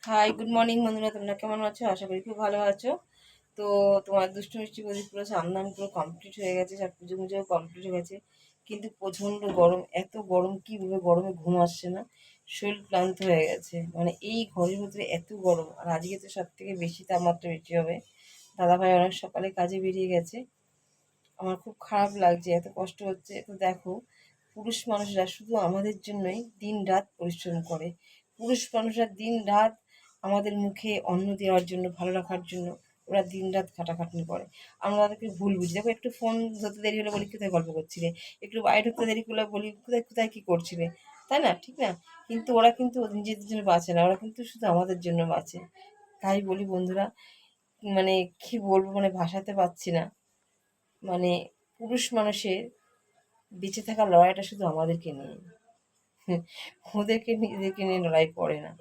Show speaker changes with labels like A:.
A: High, good morning বন্ধুরা। তোমরা কেমন আছো? আশা করি খুব ভালো আছো। তো তোমার দুষ্টু মিষ্টি প্রদীপ পুরো স্নান পুরো কমপ্লিট হয়ে গেছে, সব পুজো মুজোও কমপ্লিট হয়ে গেছে। কিন্তু প্রচণ্ড গরম, এত গরম কীভাবে গরমে ঘুম আসছে না, শরীর ক্লান্ত হয়ে গেছে। মানে এই ঘরের ভিতরে এত গরম, আর আজকে তো সব থেকে বেশি তাপমাত্রা বেশি হবে। দাদাভাই অনেক সকালে কাজে বেরিয়ে গেছে। আমার খুব খারাপ লাগছে, এত কষ্ট হচ্ছে। তো দেখো, পুরুষ মানুষরা শুধু আমাদের জন্যই দিন রাত পরিশ্রম করে। পুরুষ মানুষরা দিন রাত আমাদের মুখে অন্ন দেওয়ার জন্য, ভালো রাখার জন্য ওরা দিন রাত খাটাখাটনি করে। আমরা তাদেরকে ভুল বুঝি। দেখো, একটু ফোন ধরতে দেরি হলে বলি কোথায় গল্প করছিলে, একটু বাইরে ঢুকতে দেরি করলে বলি কোথায় কোথায় কী করছিলে, তাই না? ঠিক না? কিন্তু ওরা কিন্তু নিজেদের জন্য বাঁচে না, ওরা কিন্তু শুধু আমাদের জন্য বাঁচে। তাই বলি বন্ধুরা, মানে কি বলবো, মানে ভাষাতে পারছি না। মানে পুরুষ মানুষের বেঁচে থাকার লড়াইটা শুধু আমাদেরকে নিয়ে, ওদেরকে নিজেদেরকে নিয়ে লড়াই করে না।